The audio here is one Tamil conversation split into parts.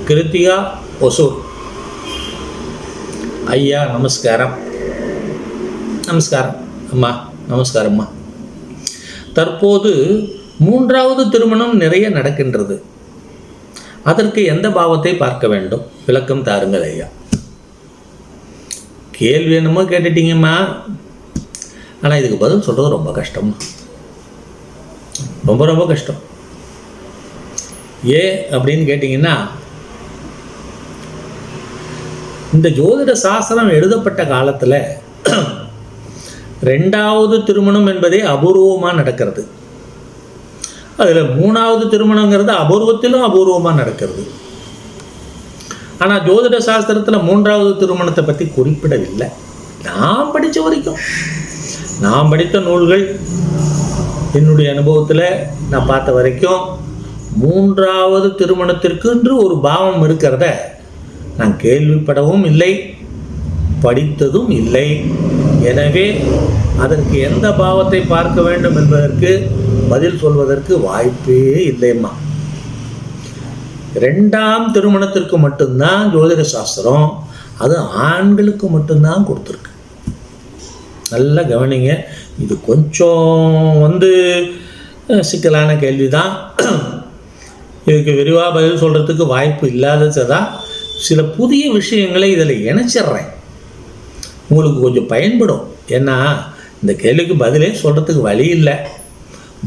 கிருத்திகா ஒசூர். ஐயா நமஸ்காரம். நமஸ்காரம் அம்மா. நமஸ்காரம்மா. தற்போது 3வது திருமணம் நிறைய நடக்கின்றது. அதற்கு எந்த பாவத்தை பார்க்க வேண்டும்? விளக்கம் தாருங்கள் ஐயா. கேள்வி என்னமோ கேட்டுட்டீங்கம்மா. ஆனால் இதுக்கு பதில் சொல்கிறது ரொம்ப கஷ்டம். ரொம்ப ரொம்ப கஷ்டம். ஏன் அப்படின்னு கேட்டிங்கன்னா, இந்த ஜோதிட சாஸ்திரம் எழுதப்பட்ட காலத்தில் 2வது திருமணம் என்பதே அபூர்வமாக நடக்கிறது. அதில் 3வது திருமணங்கிறது அபூர்வத்திலும் அபூர்வமாக நடக்கிறது. ஆனால் ஜோதிட சாஸ்திரத்தில் 3வது திருமணத்தை பற்றி குறிப்பிடவில்லை. நான் படித்த வரைக்கும், நான் படித்த நூல்கள், என்னுடைய அனுபவத்தில் நான் பார்த்த வரைக்கும் 3வது திருமணத்திற்கென்று ஒரு பாவம் இருக்கிறத நான் கேள்விப்படவும் இல்லை, படித்ததும் இல்லை. எனவே அதற்கு எந்த பாவத்தை பார்க்க வேண்டும் என்பதற்கு பதில் சொல்வதற்கு வாய்ப்பே இல்லைம்மா. 2ஆம் திருமணத்திற்கு மட்டும்தான் ஜோதிட சாஸ்திரம், அது ஆண்களுக்கு மட்டும்தான் கொடுத்துருக்கு. நல்லா கவனிங்க. இது கொஞ்சம் சிக்கலான கேள்வி தான். இதுக்கு விரிவாக பதில் சொல்கிறதுக்கு வாய்ப்பு இல்லாதது தான். சில புதிய விஷயங்களை இதில் இணைச்சிட்றேன், உங்களுக்கு கொஞ்சம் பயன்படும். ஏன்னா இந்த கேள்விக்கு பதிலே சொல்கிறதுக்கு வழி இல்லை.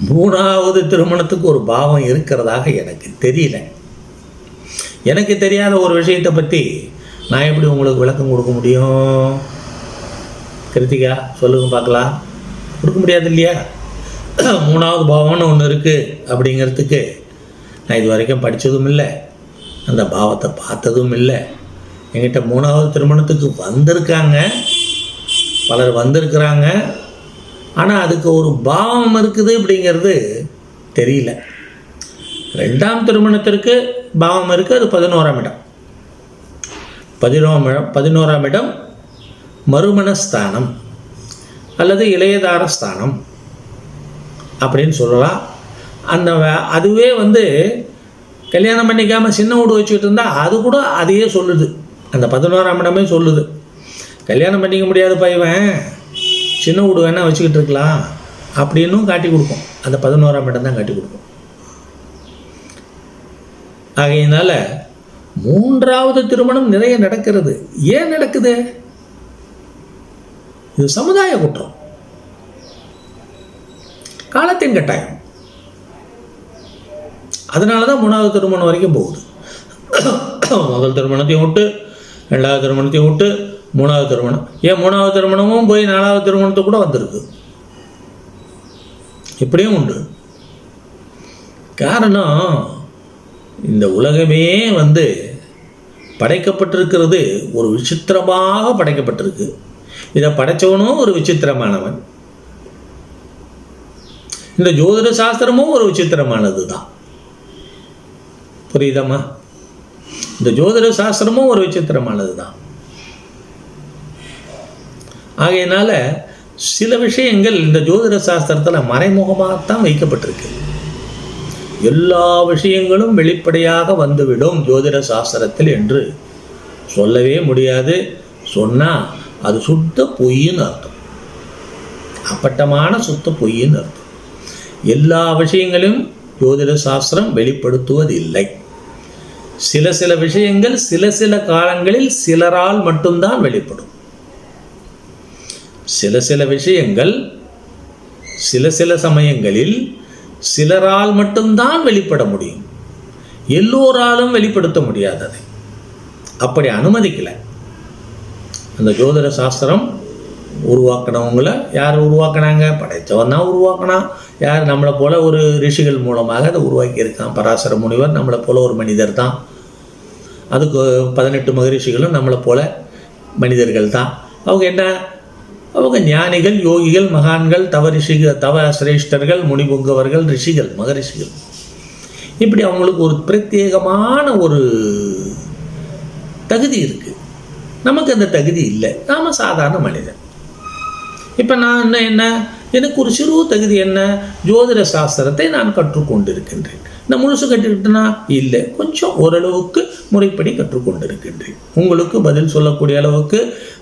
3வது திருமணத்துக்கு ஒரு பாவம் இருக்கிறதாக எனக்கு தெரியல. எனக்கு தெரியாத ஒரு விஷயத்தை பற்றி நான் எப்படி உங்களுக்கு விளக்கம் கொடுக்க முடியும்? கிருத்திகா சொல்லுங்க பார்க்கலாம். கொடுக்க முடியாது இல்லையா? 3வது பாவம்னு ஒன்று இருக்குது அப்படிங்கிறதுக்கு நான் இது வரைக்கும் படித்ததும் இல்லை, அந்த பாவத்தை பார்த்ததும் இல்லை. என்கிட்ட 3வது திருமணத்துக்கு வந்திருக்காங்க, பலர் வந்திருக்கிறாங்க. ஆனால் அதுக்கு ஒரு பாவம் இருக்குது அப்படிங்கிறது தெரியல. 2ஆம் திருமணத்திற்கு பாவம் இருக்குது, அது 11ஆம் இடம். 11ஆம் இடம் மறுமணஸ்தானம் அல்லது இளையதாரஸ்தானம் அப்படின்னு சொல்லலாம். அதுவே கல்யாணம் பண்ணிக்காமல் சின்ன வீடு வச்சுக்கிட்டு இருந்தால் அது கூட அதையே சொல்லுது. அந்த 11ஆம் இடமே சொல்லுது, கல்யாணம் பண்ணிக்க முடியாது பையன், சின்ன வீடு வேணால் வச்சுக்கிட்டு இருக்கலாம் அப்படின்னும் காட்டி கொடுக்கும். அந்த 11ஆம் இடம் தான் காட்டி கொடுக்கும். ஆகையினால 3வது திருமணம் நிறைய நடக்கிறது. ஏன் நடக்குது? இது சமுதாய குற்றம், காலத்தின் கட்டாயம். அதனால தான் 3வது திருமணம் வரைக்கும் போகுது. முதல் திருமணத்தையும் விட்டு 2வது திருமணத்தையும் விட்டு 3வது திருமணம், ஏன் 3வது திருமணமும் போய் 4வது திருமணத்தை கூட வந்திருக்கு. இப்படியும் உண்டு. காரணம், இந்த உலகமே படைக்கப்பட்டிருக்கிறது ஒரு விசித்திரமாக படைக்கப்பட்டிருக்கு. இதை படைச்சவனும் ஒரு விசித்திரமானவன். இந்த ஜோதிட சாஸ்திரமும் ஒரு விசித்திரமானது தான். புரியுதம்மா? இந்த ஜோதிட சாஸ்திரமும் ஒரு விசித்திரமானது தான். ஆகையினால சில விஷயங்கள் இந்த ஜோதிட சாஸ்திரத்தில் மறைமுகமாகத்தான் வைக்கப்பட்டிருக்கு. எல்லா விஷயங்களும் வெளிப்படையாக வந்துவிடும் ஜோதிட சாஸ்திரத்தில் என்று சொல்லவே முடியாது. சொன்னால் அது சுத்த பொய்ன்னு அர்த்தம், அப்பட்டமான சுத்த பொய்ன்னு அர்த்தம். எல்லா விஷயங்களையும் ஜோதிட சாஸ்திரம் வெளிப்படுத்துவதில்லை. சில விஷயங்கள் சில காலங்களில் சிலரால் மட்டும்தான் வெளிப்படும். சில விஷயங்கள் சில சமயங்களில் சிலரால் மட்டும்தான் வெளிப்பட முடியும், எல்லோராலும் வெளிப்படுத்த முடியாததை. அப்படி அனுமதிக்கலை அந்த ஜோதிட சாஸ்திரம். உருவாக்கினவங்கள யார் உருவாக்கினாங்க? படைத்தவன் தான் உருவாக்கினான். யார்? நம்மளை போல் ஒரு ரிஷிகள் மூலமாக அதை உருவாக்கியிருக்கான். பராசர முனிவர் நம்மளை போல் ஒரு மனிதர் தான். அதுக்கு 18 மகரிஷிகளும் நம்மளை போல் மனிதர்கள் தான். அவங்க என்ன? அவங்க ஞானிகள், யோகிகள், மகான்கள், தவ சிரேஷ்டர்கள், முனிபுங்கவர்கள், ரிஷிகள், மகரிஷிகள். இப்படி அவங்களுக்கு ஒரு பிரத்யேகமான ஒரு தகுதி இருக்குது. நமக்கு அந்த தகுதி இல்லை, நாம் சாதாரண மனிதன். இப்போ நான் என்ன எனக்கு ஒரு சிறு தகுதி என்ன? ஜோதிட சாஸ்திரத்தை நான் கற்றுக்கொண்டிருக்கின்றேன். இந்த முழுசு கற்றுக்கிட்டனா இல்லை, கொஞ்சம் ஓரளவுக்கு முறைப்படி கற்றுக்கொண்டிருக்கின்றேன். உங்களுக்கு பதில் சொல்லக்கூடிய அளவுக்கு,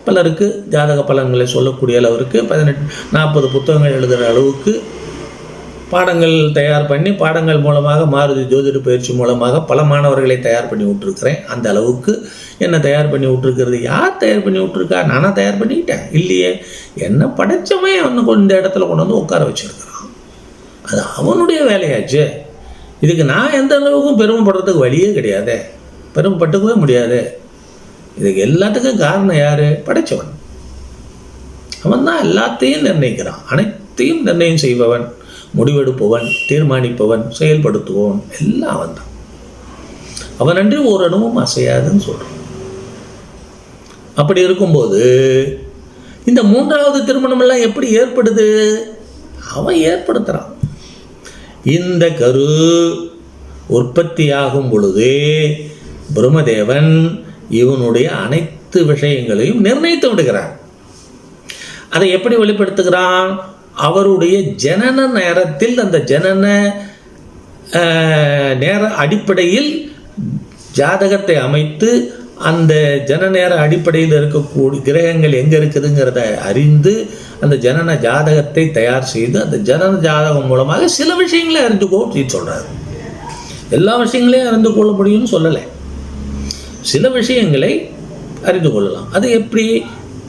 பலருக்கு ஜாதக பலன்களை சொல்லக்கூடிய அளவிற்கு 18-40 புத்தகங்கள் எழுதுகிற அளவுக்கு பாடங்கள் தயார் பண்ணி, பாடங்கள் மூலமாக மாருதி ஜோதிட பயிற்சி மூலமாக பல மாணவர்களை தயார் பண்ணி விட்டுருக்கிறேன். அந்த அளவுக்கு என்னை தயார் பண்ணி விட்டுருக்கிறது யார் தயார் பண்ணி விட்டுருக்கா? நானாக தயார் பண்ணிக்கிட்டேன்? இல்லையே. என்ன படைச்சவன் அவனுக்கு இந்த இடத்துல கொண்டு வந்து உட்கார வச்சுருக்கிறான். அது அவனுடைய வேலையாச்சு. இதுக்கு நான் எந்த அளவுக்கும் பெருமைப்படுறதுக்கு வழியே கிடையாது, பெருமைப்பட்டுக்கவே முடியாது. இதுக்கு எல்லாத்துக்கும் காரணம் யார்? படைச்சவன். அவன் தான் எல்லாத்தையும் நிர்ணயிக்கிறான், அனைத்தையும் நிர்ணயம் செய்பவன், முடிவெடுப்பவன், தீர்மானிப்பவன், செயல்படுத்துவோன் எல்லாம் அவன் தான். அவன் அன்றி ஓரளவும் அசையாதுன்னு சொல்கிறான். அப்படி இருக்கும்போது இந்த 3வது திருமணம் எல்லாம் எப்படி ஏற்படுது? அவன் ஏற்படுத்துகிறான். இந்த கரு உற்பத்தியாகும் பொழுது பிரம்மதேவன் இவனுடைய அனைத்து விஷயங்களையும் நிர்ணயித்து விடுகிறான். அதை எப்படி வெளிப்படுத்துகிறான்? அவருடைய ஜனன நேரத்தில், அந்த ஜனன நேர அடிப்படையில் ஜாதகத்தை அமைத்து, அந்த ஜன நேர அடிப்படையில் இருக்கக்கூடிய கிரகங்கள் எங்கே இருக்குதுங்கிறத அறிந்து, அந்த ஜனன ஜாதகத்தை தயார் செய்து, அந்த ஜனன ஜாதகம் மூலமாக சில விஷயங்களை அறிந்துக்கோன்னு சொல்கிறார். எல்லா விஷயங்களையும் அறிந்து கொள்ள முடியும்னு சொல்லலை, சில விஷயங்களை அறிந்து கொள்ளலாம். அது எப்படி?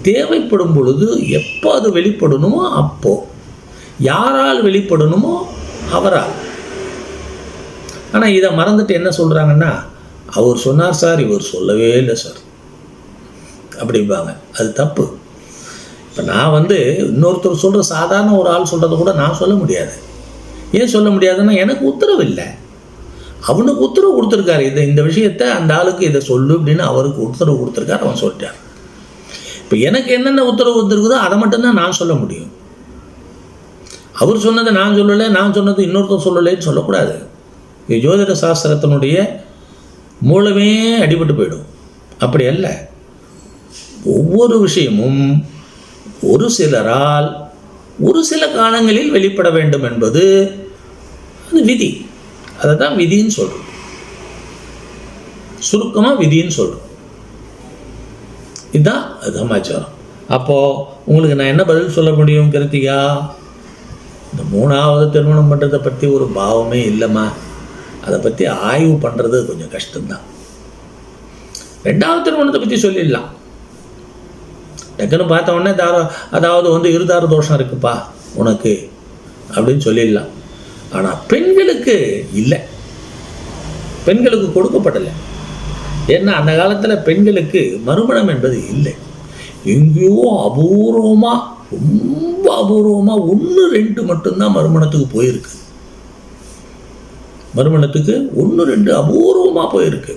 தேவைப்படும் பொழுது எப்போ அது வெளிப்படணுமோ அப்போ, யாரால் வெளிப்படணுமோ அவரால். ஆனால் இதை மறந்துட்டு என்ன சொல்கிறாங்கன்னா, அவர் சொன்னார் சார், இவர் சொல்லவே இல்லை சார் அப்படிம்பாங்க. அது தப்பு. இப்போ நான் இன்னொருத்தர் சொல்கிற சாதாரண ஒரு ஆள் சொல்கிறத கூட நான் சொல்ல முடியாது. ஏன் சொல்ல முடியாதுன்னா, எனக்கு உத்தரவு இல்லை. அவனுக்கு உத்தரவு கொடுத்துருக்காரு, இந்த விஷயத்தை அந்த ஆளுக்கு இதை சொல்லு அப்படின்னு அவருக்கு உத்தரவு கொடுத்துருக்காரு, அவன் சொல்லிட்டார். இப்போ எனக்கு என்னென்ன உத்தரவு வந்துருக்குதோ அதை மட்டும்தான் நான் சொல்ல முடியும். அவர் சொன்னதை நான் சொல்லலை, நான் சொன்னது இன்னொருத்தர் சொல்லலைன்னு சொல்லக்கூடாது. இது ஜோதிட சாஸ்திரத்தினுடைய மூலமே அடிபட்டு போயிடும். அப்படி அல்ல, ஒவ்வொரு விஷயமும் ஒரு சிலரால் ஒரு சில காலங்களில் வெளிப்பட வேண்டும் என்பது அது விதி. அதை தான் விதின்னு சொல்கிறோம், சுருக்கமாக விதின்னு சொல்கிறோம். இதுதான் சமாச்சாரம். அப்போது உங்களுக்கு நான் என்ன பதில் சொல்ல முடியும் கிருத்திகா? இந்த 3வது திருமணம் பண்ணுறதை பற்றி ஒரு பாவமே இல்லைம்மா, அதை பற்றி ஆய்வு பண்ணுறது கொஞ்சம் கஷ்டம்தான். 2வது திருமணத்தை பற்றி சொல்லிடலாம். டக்குன்னு பார்த்த உடனே அதாவது இருதார தோஷம் இருக்குப்பா உனக்கு அப்படின்னு சொல்லிடலாம். ஆனால் பெண்களுக்கு இல்லை, பெண்களுக்கு கொடுக்கப்படலை. ஏன்னா அந்த காலத்தில் பெண்களுக்கு மறுமணம் என்பது இல்லை. எங்கேயோ அபூர்வமாக, ரொம்ப அபூர்வமாக 1-2 மட்டும்தான் மறுமணத்துக்கு போயிருக்கு. மறுமணத்துக்கு 1-2 அபூர்வமாக போயிருக்கு.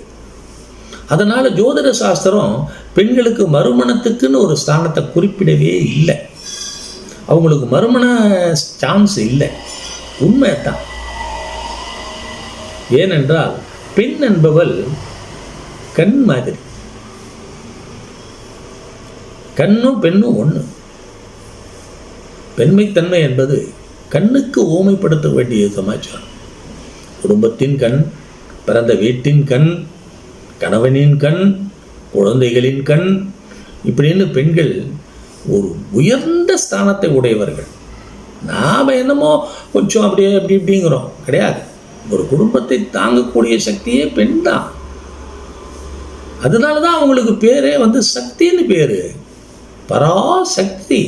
அதனால் ஜோதிட சாஸ்திரம் பெண்களுக்கு மறுமணத்துக்குன்னு ஒரு ஸ்தானத்தை குறிப்பிடவே இல்லை. அவங்களுக்கு மறுமண சான்ஸ் இல்லை. உண்மைதான். ஏனென்றால் பெண் என்பவள் கண் மாதிரி. கண்ணும் பெண்ணும் ஒன்று. பெண்மைத்தன்மை என்பது கண்ணுக்கு ஓமைப்படுத்த வேண்டிய சமாச்சாரம். குடும்பத்தின் கண், பிறந்த வீட்டின் கண், கணவனின் கண், குழந்தைகளின் கண், இப்படின்னு பெண்கள் ஒரு உயர்ந்த ஸ்தானத்தை உடையவர்கள். நாம் என்னமோ கொஞ்சம் அப்படியே இப்படிங்கிறோம், கிடையாது. ஒரு குடும்பத்தை தாங்கக்கூடிய சக்தியே பெண் தான். அதனால தான் அவங்களுக்கு பேரே சக்தின்னு பேர். பராசக்தி.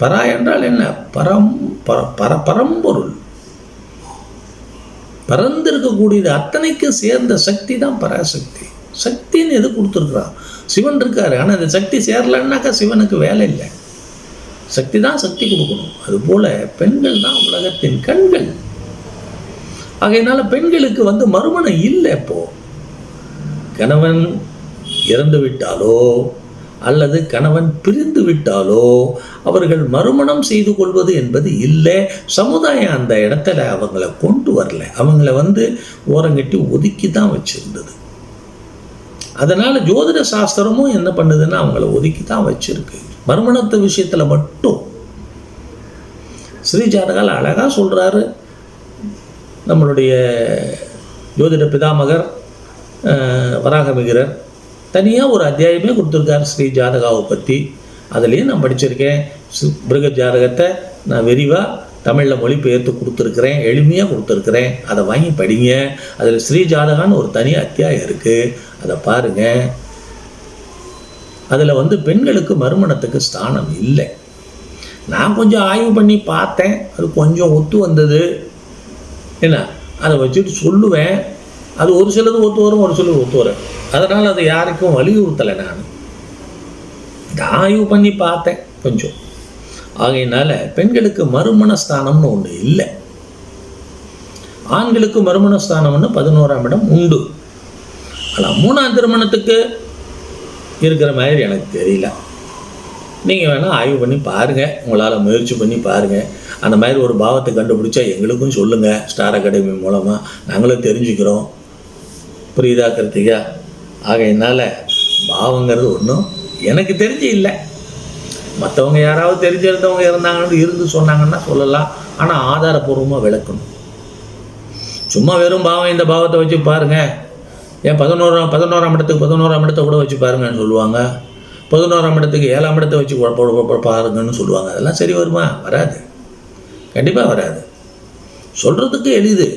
பரா என்றால் என்ன? பரம்பொருள், பறந்திருக்கக்கூடியது அத்தனைக்கு சேர்ந்த சக்தி தான் பராசக்தி. சக்தின்னு எது கொடுத்துருக்குறான்? சிவன் இருக்காரு, ஆனால் அந்த சக்தி சேரலன்னாக்கா சிவனுக்கு வேலை இல்லை. சக்தி தான் சக்தி கொடுக்கணும். அதுபோல பெண்கள் தான் உலகத்தின் கண்கள். ஆகையினால பெண்களுக்கு மறுமணம் இல்லை. இப்போ கணவன் இறந்து விட்டாலோ அல்லது கணவன் பிரிந்து விட்டாலோ அவர்கள் மறுமணம் செய்து கொள்வது என்பது இல்லை. சமுதாயம் அந்த இடத்துல அவங்கள கொண்டு வரல. அவங்கள ஓரங்கட்டி ஒதுக்கி தான் வச்சிருந்தது. அதனால் ஜோதிட சாஸ்திரமும் என்ன பண்ணுதுன்னா அவங்கள ஒதுக்கி தான் வச்சிருக்கு. மறுமணத்து விஷயத்தில் மட்டும் ஸ்ரீ ஜாதகால் அழகாக சொல்கிறாரு. நம்மளுடைய ஜோதிட பிதாமகர் வராகமிகிரர் தனியாக ஒரு அத்தியாயமே கொடுத்துருக்கார் ஸ்ரீ ஜாதகாவை பற்றி. அதுலேயும் நான் படிச்சிருக்கேன். பிருகத் ஜாதகத்தை நான் விரிவாக தமிழில் மொழிபெயர்த்து கொடுத்துருக்குறேன், எளிமையாக கொடுத்துருக்குறேன். அதை வாங்கி படிங்க. அதில் ஸ்ரீ ஜாதகான்னு ஒரு தனி அத்தியாயம் இருக்குது, அதை பாருங்கள். அதில் பெண்களுக்கு மறுமணத்துக்கு ஸ்தானம் இல்லை. நான் கொஞ்சம் ஆய்வு பண்ணி பார்த்தேன், அது கொஞ்சம் ஒத்து வந்தது. என்ன, அதை வச்சுட்டு சொல்லுவேன். அது ஒரு சிலது ஒத்து வரும், ஒரு சிலது ஒத்து வரும். அதனால் அதை யாருக்கும் வலியுறுத்தலை. நான் ஆய்வு பண்ணி பார்த்தேன் கொஞ்சம். ஆகையினால பெண்களுக்கு மறுமணஸ்தானம்னு ஒன்று இல்லை. ஆண்களுக்கு மறுமணஸ்தானம்னு 11ஆம் இடம் உண்டு. ஆனால் 3ஆம் திருமணத்துக்கு இருக்கிற மாதிரி எனக்கு தெரியல. நீங்கள் வேணால் ஆய்வு பண்ணி பாருங்கள், உங்களால் முயற்சி பண்ணி பாருங்கள். அந்த மாதிரி ஒரு பாவத்தை கண்டுபிடிச்சா எங்களுக்கும் சொல்லுங்கள். ஸ்டார் அகாடமி மூலமாக நாங்களும் தெரிஞ்சுக்கிறோம். புரியுதா கிருத்திகா? ஆகையினால பாவங்கிறது ஒன்றும் எனக்கு தெரிஞ்சு இல்லை. மற்றவங்க யாராவது தெரிஞ்சிருந்தவங்க இருந்து சொன்னாங்கன்னா சொல்லலாம். ஆனால் ஆதாரபூர்வமாக விளக்கணும். சும்மா வெறும் பாவம் இந்த பாவத்தை வச்சு பாருங்கள், ஏன் 11ஆம் இடத்துக்கு 11ஆம் இடத்தை கூட வச்சு பாருங்கன்னு சொல்லுவாங்க. 11ஆம் இடத்துக்கு 7ஆம் இடத்தை வச்சு பாருங்கன்னு சொல்லுவாங்க. அதெல்லாம் சரி வருமா? வராது, கண்டிப்பாக வராது. சொல்கிறதுக்கு எளிது,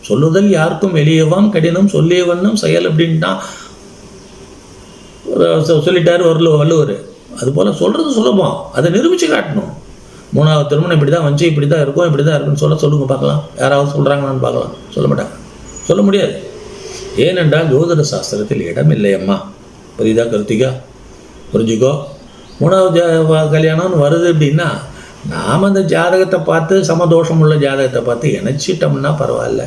சொல்லுதல் யாருக்கும் எளியவாம் கடினம் சொல்லிய வண்ணம் செயல் அப்படின்ட்டான் சொல்லிட்டார் வள்ளுவர். அதுபோல் சொல்கிறது சுலபம், அதை நிரூபித்து காட்டணும். 3ஆவது திருமணம் இப்படி தான் வந்துச்சு, இப்படி தான் இருக்கும், இப்படி தான் இருக்குன்னு சொல்லுங்கள் பார்க்கலாம். யாராவது சொல்கிறாங்களான்னு பார்க்கலாம். சொல்ல மாட்டாங்க, சொல்ல முடியாது. ஏனென்றால் ஜோதிட சாஸ்திரத்தில் இடம் இல்லை அம்மா. புரியுதா கிருத்திகா? புரிஞ்சுக்கோ. 3ஆவது கல்யாணம்னு வருது அப்படின்னா நாம் அந்த ஜாதகத்தை பார்த்து சமதோஷம் உள்ள ஜாதகத்தை பார்த்து இணைச்சிட்டோம்னா பரவாயில்ல.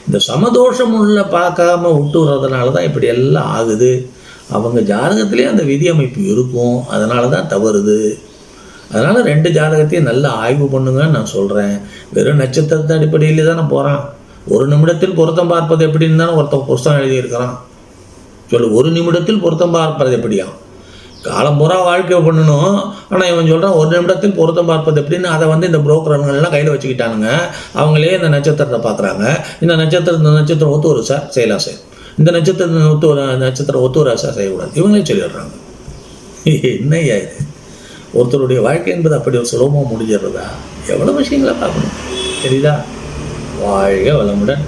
இந்த சமதோஷம் உள்ள பார்க்காம விட்டு வர்றதுனால தான் இப்படி எல்லாம் ஆகுது. அவங்க ஜாதகத்திலே அந்த விதி அமைப்பு இருக்கும், அதனால தான் தவறுது. அதனால் 2 ஜாதகத்தையும் நல்லா ஆய்வு பண்ணுங்கன்னு நான் சொல்கிறேன். வெறும் நட்சத்திரத்தை அடிப்படையிலே தானே போகிறான். 1 நிமிடத்தில் பொருத்தம் பார்ப்பது எப்படின்னு தானே ஒருத்தன் புஸ்தகம் எழுதியிருக்கிறான். சொல்லு, 1 நிமிடத்தில் பொருத்தம் பார்ப்பது எப்படியா? காலம் பூரா வாழ்க்கை பண்ணணும். ஆனால் இவன் சொல்கிறான் 1 நிமிடத்தில் பொருத்தம் பார்ப்பது எப்படின்னு. அதை இந்த புரோக்கர்கள்லாம் கையில் வச்சுக்கிட்டானுங்க. அவங்களே இந்த நட்சத்திரத்தை பார்க்குறாங்க. இந்த நட்சத்திரம் ஒத்து ஒரு சார் செய்யலாம் சார், இந்த நட்சத்திரம் ஒத்து ஒரு சார் செய்யக்கூடாது, இவங்களே சொல்லிடுறாங்க. என்னையா இது? ஒருத்தருடைய வாழ்க்கை என்பது அப்படி ஒரு சுலபமாக முடிஞ்சிடுறதா? எவ்வளோ விஷயங்களை பார்க்கணும், தெரியுதா? வாழ்க வளமுடன்.